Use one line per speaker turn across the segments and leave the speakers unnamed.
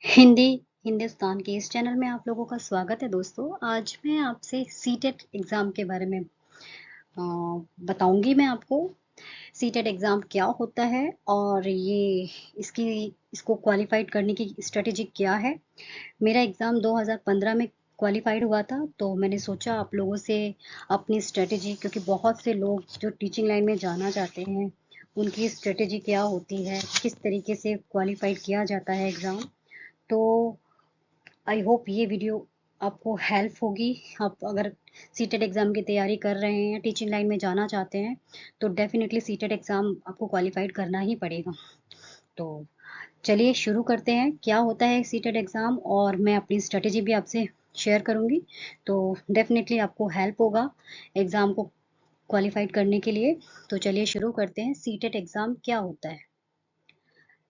हिंदी हिंदुस्तान के इस चैनल में आप लोगों का स्वागत है दोस्तों। आज मैं आपसे सीटेट एग्ज़ाम के बारे में बताऊंगी मैं आपको। सीटेट एग्ज़ाम क्या होता है और इसकी इसको क्वालिफाइड करने की स्ट्रेटेजी क्या है। मेरा एग्ज़ाम 2015 में क्वालिफाइड हुआ था, तो मैंने सोचा आप लोगों से अपनी स्ट्रेटेजी, क्योंकि बहुत से लोग जो टीचिंग लाइन में जाना चाहते हैं उनकी स्ट्रेटेजी क्या होती है, किस तरीके से क्वालिफाइड किया जाता है एग्ज़ाम। तो आई होप ये वीडियो आपको हेल्प होगी। आप अगर सीटेट एग्ज़ाम की तैयारी कर रहे हैं, टीचिंग लाइन में जाना चाहते हैं, तो डेफिनेटली सीटेट एग्ज़ाम आपको क्वालिफाइड करना ही पड़ेगा। तो चलिए शुरू करते हैं, क्या होता है सीटेट एग्ज़ाम, और मैं अपनी स्ट्रेटेजी भी आपसे शेयर करूंगी। तो डेफिनेटली आपको हेल्प होगा एग्ज़ाम को क्वालिफाइड करने के लिए। तो चलिए शुरू करते हैं। सीटेट एग्ज़ाम क्या होता है?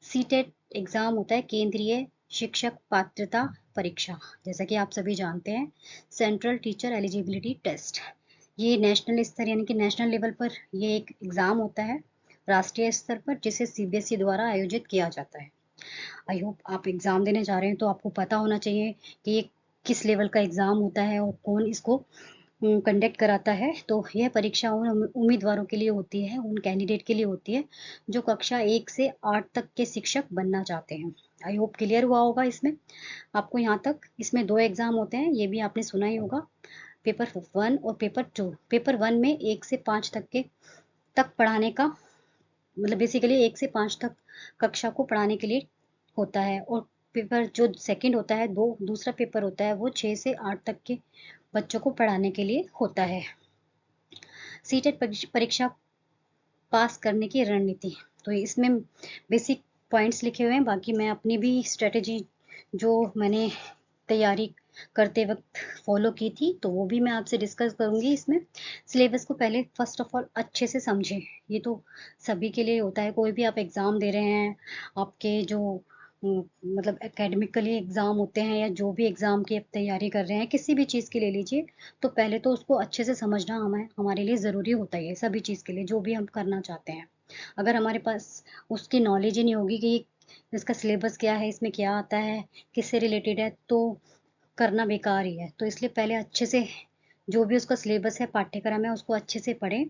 सीटेट एग्ज़ाम होता है केंद्रीय शिक्षक पात्रता परीक्षा। जैसा कि आप सभी जानते हैं, सेंट्रल टीचर एलिजिबिलिटी टेस्ट। ये नेशनल स्तर यानी कि नेशनल लेवल पर ये एक एग्ज़ाम होता है, राष्ट्रीय स्तर पर, जिसे सीबीएसई द्वारा आयोजित किया जाता है। आई होप आप एग्ज़ाम देने जा रहे हैं तो आपको पता होना चाहिए कि ये किस लेवल का एग्ज़ाम होता है और कौन इसको कंडक्ट कराता है। तो यह परीक्षा उन उम्मीदवारों के लिए होती है, उन कैंडिडेट के लिए होती है जो कक्षा 1 से 8 तक के शिक्षक बनना चाहते हैं। आई होप क्लियर हुआ होगा इसमें आपको यहाँ तक। इसमें 2 एग्ज़ाम होते हैं, ये भी आपने सुना ही होगा, पेपर 1 और पेपर 2। पेपर 1 में 1 से 5 तक पढ़ाने का, मतलब बेसिकली 1 से 5 तक कक्षा को पढ़ाने के लिए होता है, और पेपर जो सेकंड होता है, दो दूसरा पेपर होता है, वो 6 से 8 तक के बच्चों को पढ़ाने के लिए होता है। सीटेट परीक्षा पास करने की रणनीति, तो इसमें बेसिक पॉइंट्स लिखे हुए हैं। बाकी मैं अपनी भी स्ट्रेटेजी जो मैंने तैयारी करते वक्त फॉलो की थी, तो वो भी मैं आपसे डिस्कस करूंगी इसमें। सिलेबस को पहले फर्स्ट ऑफ ऑल अच्छे से समझें। ये तो सभी के लिए होता है, कोई भी आप एग्ज़ाम दे रहे हैं, आपके जो मतलब एकेडमिकली एग्ज़ाम होते हैं या जो भी एग्ज़ाम की आप तैयारी कर रहे हैं, किसी भी चीज़ की ले लीजिए, तो पहले तो उसको अच्छे से समझना हमारे लिए ज़रूरी होता ही है। सभी चीज़ के लिए जो भी हम करना चाहते हैं, अगर हमारे पास उसकी नॉलेज ही नहीं होगी कि इसका सिलेबस क्या है, इसमें क्या आता है, किससे रिलेटेड है, तो करना बेकार ही है। तो इसलिए पहले अच्छे से जो भी उसका सिलेबस है, पाठ्यक्रम है, उसको अच्छे से पढ़ें।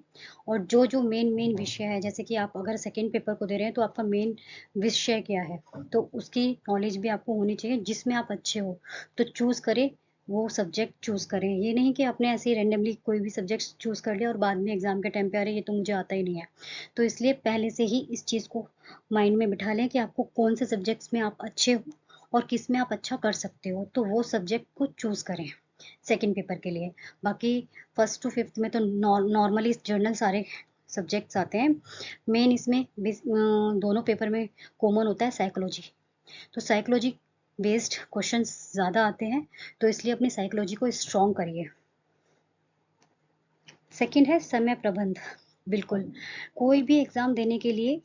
और जो जो मेन मेन विषय है, जैसे कि आप अगर सेकेंड पेपर को दे रहे हैं तो आपका मेन विषय क्या है, तो उसकी नॉलेज भी आपको होनी चाहिए। जिसमें आप अच्छे हो तो चूज़ करें, वो सब्जेक्ट चूज़ करें। ये नहीं कि आपने ऐसे ही रैंडमली कोई भी सब्जेक्ट चूज़ कर लिया और बाद में एग्ज़ाम के टाइम पे अरे ये तो मुझे आता ही नहीं है। तो इसलिए पहले से ही इस चीज़ को माइंड में बिठा लें कि आपको कौन से सब्जेक्ट्स में आप अच्छे हो और किस में आप अच्छा कर सकते हो, तो वो सब्जेक्ट को चूज़ करें सेकंड पेपर के लिए। बाकी फर्स्ट टू फिफ्थ में तो नॉर्मली जनरल सारे सब्जेक्ट्स आते हैं। मेन इसमें दोनों पेपर में कॉमन होता है साइकोलॉजी। तो साइकोलॉजी बेस्ड क्वेश्चंस ज़्यादा आते हैं, तो इसलिए अपनी साइकोलॉजी को स्ट्रॉन्ग करिए। सेकंड है समय प्रबंध। बिल्कुल, कोई भी एग्ज़ाम देने के लिए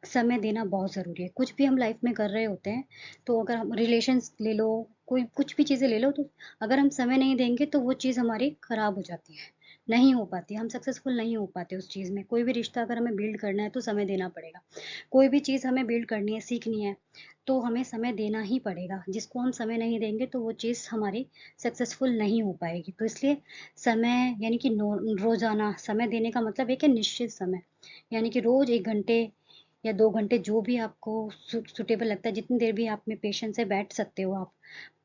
समय देना बहुत ज़रूरी है। कुछ भी हम लाइफ में कर रहे होते हैं, तो अगर हम रिलेशंस ले लो, कोई कुछ भी चीज़ें ले लो, तो अगर हम समय नहीं देंगे तो वो चीज़ हमारी खराब हो जाती है, नहीं हो पाती, हम सक्सेसफुल नहीं हो पाते उस चीज़ में। कोई भी रिश्ता अगर हमें बिल्ड करना है तो समय देना पड़ेगा। कोई भी चीज़ हमें बिल्ड करनी है, सीखनी है, तो हमें समय देना ही पड़ेगा। जिसको हम समय नहीं देंगे तो वो चीज़ हमारी सक्सेसफुल नहीं हो पाएगी। तो इसलिए समय यानी कि रोज़ाना समय देने का मतलब एक है निश्चित समय, यानी कि रोज़ 1 घंटे या 2 घंटे, जो भी आपको सूटेबल लगता है, जितनी देर भी आप में पेशेंस से बैठ सकते हो आप,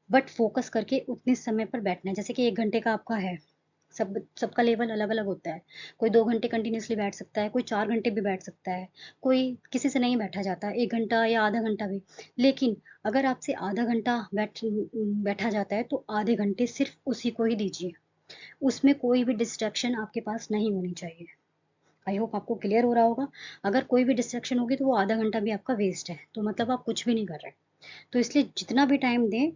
बट फोकस करके उतने समय पर बैठना है। जैसे कि 1 घंटे का आपका है, सबका लेवल अलग-अलग होता है। कोई 2 घंटे कंटिन्यूअसली बैठ सकता है, कोई 4 घंटे भी बैठ सकता है, कोई किसी से नहीं बैठा जाता 1 घंटा या आधा घंटा भी। लेकिन अगर आपसे आधा घंटा बैठा जाता है तो आधे घंटे सिर्फ़ उसी को ही दीजिए। उसमें कोई भी डिस्ट्रैक्शन आपके पास नहीं होनी चाहिए। आई होप आपको क्लियर हो रहा होगा। अगर कोई भी डिस्ट्रैक्शन होगी तो वो आधा घंटा भी आपका वेस्ट है, तो मतलब आप कुछ भी नहीं कर रहे। तो इसलिए जितना भी टाइम दें,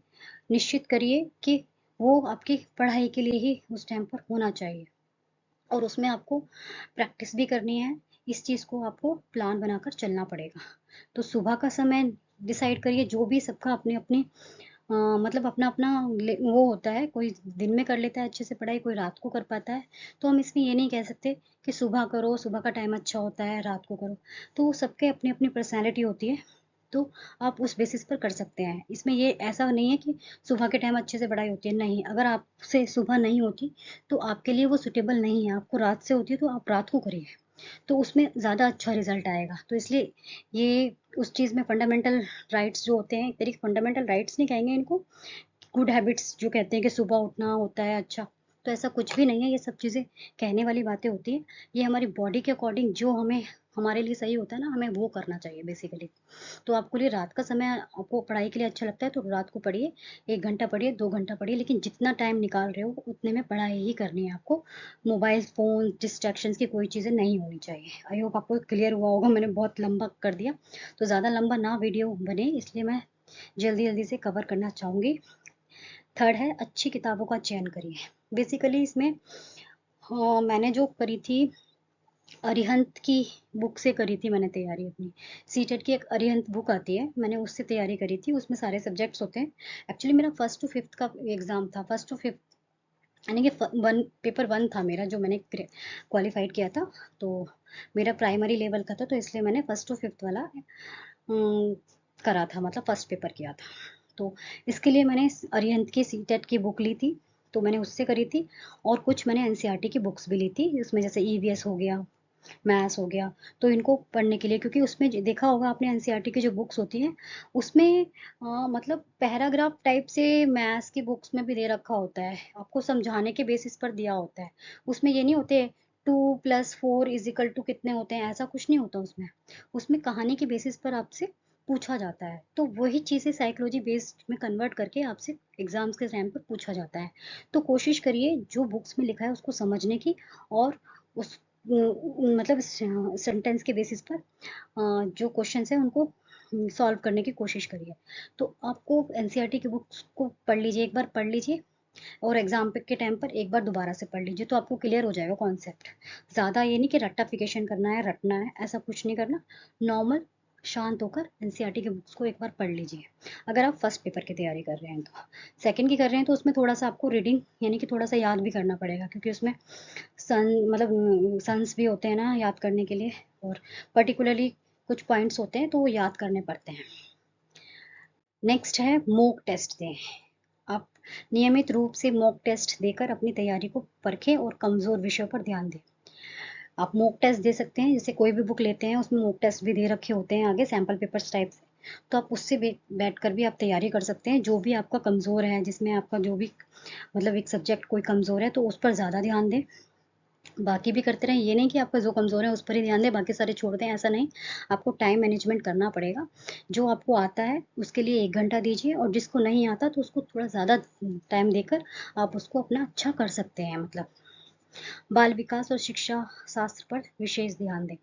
निश्चित करिए कि वो आपकी पढ़ाई के लिए ही उस टाइम पर होना चाहिए, और उसमें आपको प्रैक्टिस भी करनी है। इस चीज़ को आपको प्लान बनाकर चलना पड़ेगा। तो सुबह का समय डिसाइड करिए। जो भी सबका अपनी अपनी मतलब अपना-अपना वो होता है, कोई दिन में कर लेता है अच्छे से पढ़ाई, कोई रात को कर पाता है। तो हम इसमें ये नहीं कह सकते कि सुबह करो, सुबह का टाइम अच्छा होता है, रात को करो। तो सबके अपनी-अपनी पर्सनैलिटी होती है। तो आप उस बेसिस पर कर सकते हैं। इसमें ये ऐसा नहीं है कि सुबह के टाइम अच्छे से पढ़ाई होती है, नहीं। अगर आपसे सुबह नहीं होती तो आपके लिए वो सूटेबल नहीं है, आपको रात से होती है तो आप रात को करिए, तो उसमें ज़्यादा अच्छा रिजल्ट आएगा। तो इसलिए ये उस चीज़ में फंडामेंटल राइट्स जो होते हैं, एक तरीके फंडामेंटल राइट्स नहीं कहेंगे इनको, गुड हैबिट्स जो कहते हैं कि सुबह उठना होता है अच्छा, तो ऐसा कुछ भी नहीं है। ये सब चीज़ें कहने वाली बातें होती हैं। ये हमारी बॉडी के अकॉर्डिंग जो हमें हमारे लिए सही होता है ना, हमें वो करना चाहिए बेसिकली। तो आपको लिए रात का समय आपको पढ़ाई के लिए अच्छा लगता है तो रात को पढ़िए, 1 घंटा पढ़िए, 2 घंटा पढ़िए, लेकिन जितना टाइम निकाल रहे हो उतने में पढ़ाई ही करनी है आपको। मोबाइल फ़ोन, डिस्ट्रैक्शंस की कोई चीज़ें नहीं होनी चाहिए। आई होप आपको क्लियर हुआ होगा, मैंने बहुत लंबा कर दिया। तो ज़्यादा लंबा ना वीडियो बने, इसलिए मैं जल्दी-जल्दी से कवर करना चाहूँगी। थर्ड है, अच्छी किताबों का चयन करिए। बेसिकली इसमें मैंने जो करी थी, अरिहंत की बुक से करी थी मैंने तैयारी अपनी। सीटेट की एक अरिहंत बुक आती है, मैंने उससे तैयारी करी थी। उसमें सारे सब्जेक्ट्स होते हैं। एक्चुअली मेरा फर्स्ट टू फिफ्थ का एग्ज़ाम था, फर्स्ट टू फिफ्थ यानी कि वन पेपर वन था मेरा जो मैंने क्वालिफाइड किया था। तो मेरा प्राइमरी लेवल का था, तो इसलिए मैंने फर्स्ट टू फिफ्थ वाला करा था, मतलब फर्स्ट पेपर किया था। तो इसके लिए मैंने अरिहंत की सीटेट की बुक ली थी, तो मैंने उससे करी थी। और कुछ मैंने एनसीईआरटी की बुक्स भी ली थी, इसमें जैसे ईवीएस हो गया, मैथ्स हो गया, तो इनको पढ़ने के लिए, क्योंकि उसमें देखा होगा आपने एनसीईआरटी की जो बुक्स होती हैं उसमें मतलब पैराग्राफ टाइप से मैथ्स की बुक्स में भी दे रखा होता है, आपको समझाने के बेसिस पर दिया होता है। उसमें ये नहीं होते 2+4 = कितने होते हैं, ऐसा कुछ नहीं होता उसमें। उसमें कहानी के बेसिस पर आपसे पूछा जाता है, तो वही चीज़ें साइकोलॉजी बेस्ड में कन्वर्ट करके आपसे एग्जाम्स के टाइम पर पूछा जाता है। तो कोशिश करिए जो बुक्स में लिखा है उसको समझने की, और उस मतलब सेंटेंस के बेसिस पर जो क्वेश्चंस हैं उनको सॉल्व करने की कोशिश करिए। तो आपको एनसीईआरटी की बुक्स को पढ़ लीजिए, एक बार पढ़ लीजिए, और एग्जाम पे के टाइम पर एक बार दोबारा से पढ़ लीजिए, तो आपको क्लियर हो जाएगा कॉन्सेप्ट। ज़्यादा ये नहीं कि रट्टाफिकेशन करना है, रटना है, ऐसा कुछ नहीं करना। नॉर्मल शांत होकर एनसीईआरटी की बुक्स को एक बार पढ़ लीजिए, अगर आप फर्स्ट पेपर की तैयारी कर रहे हैं तो। सेकंड की कर रहे हैं तो उसमें थोड़ा सा आपको रीडिंग यानी कि थोड़ा सा याद भी करना पड़ेगा, क्योंकि उसमें मतलब सन्स भी होते हैं ना याद करने के लिए, और पर्टिकुलरली कुछ पॉइंट्स होते हैं तो वो याद करने पड़ते हैं। नेक्स्ट है मॉक टेस्ट दें। आप नियमित रूप से मॉक टेस्ट देकर अपनी तैयारी को परखें और कमज़ोर विषयों पर ध्यान दें। आप मॉक टेस्ट दे सकते हैं, जैसे कोई भी बुक लेते हैं उसमें मॉक टेस्ट भी दे रखे होते हैं आगे सैम्पल पेपर्स टाइप से, तो आप उससे बैठ कर भी आप तैयारी कर सकते हैं। जो भी आपका कमज़ोर है, जिसमें आपका जो भी मतलब एक सब्जेक्ट कोई कमज़ोर है तो उस पर ज़्यादा ध्यान दें, बाकी भी करते रहें। ये नहीं कि आपका जो कमज़ोर है उस पर ही ध्यान दें, बाकी सारे छोड़ दें, ऐसा नहीं। आपको टाइम मैनेजमेंट करना पड़ेगा। जो आपको आता है उसके लिए 1 घंटा दीजिए, और जिसको नहीं आता तो उसको थोड़ा ज़्यादा टाइम देकर आप उसको अपना अच्छा कर सकते हैं। मतलब बाल विकास और शिक्षा शास्त्र पर विशेष ध्यान दें।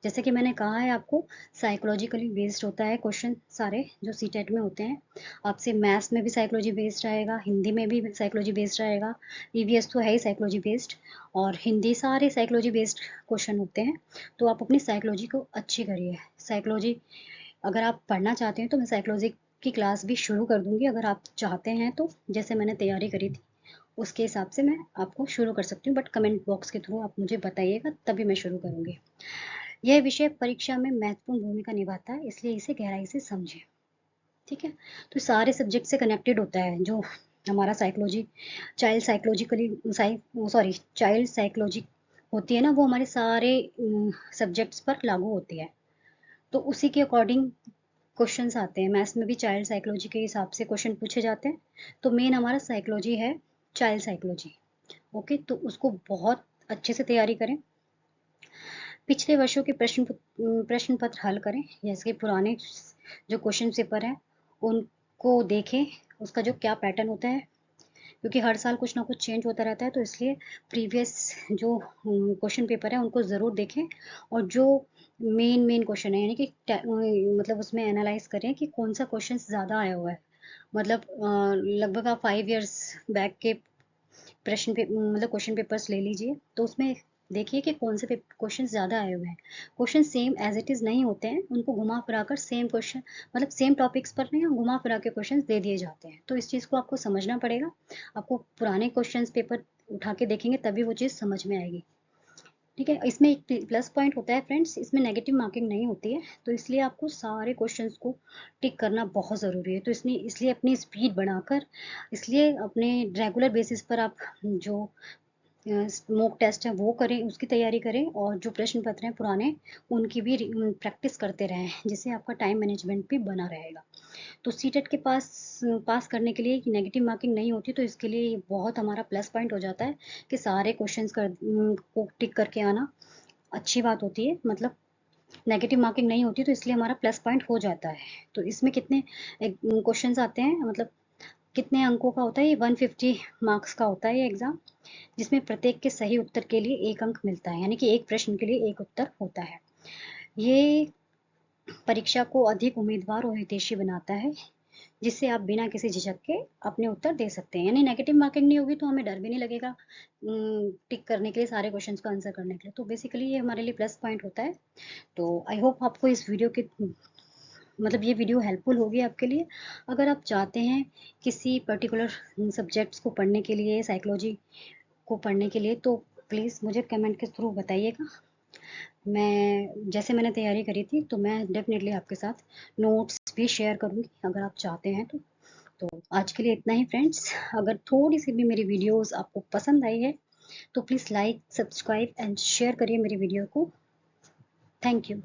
जैसे कि मैंने कहा है आपको, साइकोलॉजिकली बेस्ड होता है क्वेश्चन सारे जो सीटेट में होते हैं। आपसे मैथ्स में भी साइकोलॉजी बेस्ड रहेगा, हिंदी में भी साइकोलॉजी बेस्ड रहेगा, ईवीएस तो है ही साइकोलॉजी बेस्ड, और हिंदी सारे साइकोलॉजी बेस्ड क्वेश्चन होते हैं। तो आप अपनी साइकोलॉजी को अच्छी करिए। साइकोलॉजी अगर आप पढ़ना चाहते हैं तो मैं साइकोलॉजी की क्लास भी शुरू कर दूंगी, अगर आप चाहते हैं तो। जैसे मैंने तैयारी करी थी उसके हिसाब से मैं आपको शुरू कर सकती हूँ, बट कमेंट बॉक्स के थ्रू आप मुझे बताइएगा, तभी मैं शुरू करूँगी। यह विषय परीक्षा में महत्वपूर्ण भूमिका निभाता है, इसलिए इसे गहराई से समझें। ठीक है, तो सारे सब्जेक्ट से कनेक्टेड होता है जो हमारा psychology, child psychologically sorry child psychology होती है ना, वो हमारे सारे सब्जेक्ट्स पर लागू होती है। तो उसी के अकॉर्डिंग क्वेश्चंस आते हैं। मैथ्स में भी चाइल्ड साइकोलॉजी के हिसाब से क्वेश्चन पूछे जाते हैं। तो मेन हमारा साइकोलॉजी है चाइल्ड साइकोलॉजी। ओके, तो उसको बहुत अच्छे से तैयारी करें। पिछले वर्षों के प्रश्न पत्र हल करें, जैसे कि पुराने जो क्वेश्चन पेपर हैं उनको देखें, उसका जो क्या पैटर्न होता है, क्योंकि हर साल कुछ ना कुछ चेंज होता रहता है, तो इसलिए प्रीवियस जो क्वेश्चन पेपर है उनको ज़रूर देखें, और जो मेन क्वेश्चन है यानी कि मतलब उसमें एनालाइज करें कि कौन सा क्वेश्चन ज़्यादा आया हुआ है। मतलब लगभग आप 5 years बैक के मतलब क्वेश्चन पेपर्स ले लीजिए, तो उसमें देखिए कि कौन से क्वेश्चन ज़्यादा आए हुए हैं। Question same as it is नहीं होते हैं, उनको घुमा फिरा कर सेम क्वेश्चन मतलब सेम टॉपिक्स पर नहीं, घुमा फिरा के क्वेश्चन दे दिए जाते हैं। तो इस चीज़ को आपको समझना पड़ेगा। आपको पुराने क्वेश्चन पेपर उठा के देखेंगे तभी वो चीज़ समझ में आएगी। ठीक है। इसमें एक प्लस पॉइंट होता है फ्रेंड्स, इसमें नेगेटिव मार्किंग नहीं होती है, तो इसलिए आपको सारे क्वेश्चंस को टिक करना बहुत ज़रूरी है। तो इसलिए अपनी स्पीड बढ़ाकर, इसलिए अपने रेगुलर बेसिस पर आप जो मॉक टेस्ट है वो करें, उसकी तैयारी करें, और जो प्रश्न पत्र हैं पुराने उनकी भी प्रैक्टिस करते रहें, जिससे आपका टाइम मैनेजमेंट भी बना रहेगा। तो सीटेट के पास करने के लिए नेगेटिव मार्किंग नहीं होती, तो इसके लिए ये बहुत हमारा प्लस पॉइंट हो जाता है कि सारे क्वेश्चंस को टिक करके आना अच्छी बात होती है। मतलब नेगेटिव मार्किंग नहीं होती, तो इसलिए हमारा प्लस पॉइंट हो जाता है। तो इसमें कितने क्वेश्चंस आते हैं, मतलब कितने अंकों का होता है, ये 150 मार्क्स का होता है ये एग्जाम, जिसमें प्रत्येक के सही उत्तर के लिए 1 अंक मिलता है, यानी कि एक प्रश्न के लिए 1 उत्तर होता है। ये परीक्षा को अधिक उम्मीदवार और हितैषी बनाता है, जिससे आप बिना किसी झिझक के अपने उत्तर दे सकते हैं। यानी नेगेटिव मार्किंग नहीं होगी तो हमें डर भी नहीं लगेगा टिक करने के लिए, सारे क्वेश्चंस का आंसर करने के लिए। तो बेसिकली ये हमारे लिए प्लस पॉइंट होता है। तो आई होप आपको इस वीडियो के मतलब ये वीडियो हेल्पफुल होगी आपके लिए। अगर आप चाहते हैं किसी पर्टिकुलर सब्जेक्ट्स को पढ़ने के लिए, साइकोलॉजी को पढ़ने के लिए, तो प्लीज़ मुझे कमेंट के थ्रू बताइएगा। जैसे मैंने तैयारी करी थी, तो मैं डेफिनेटली आपके साथ नोट्स भी शेयर करूँगी, अगर आप चाहते हैं तो। तो आज के लिए इतना ही फ्रेंड्स। अगर थोड़ी सी भी मेरी वीडियोस आपको पसंद आई है, तो please like, subscribe and share करिए मेरी वीडियो को। Thank you.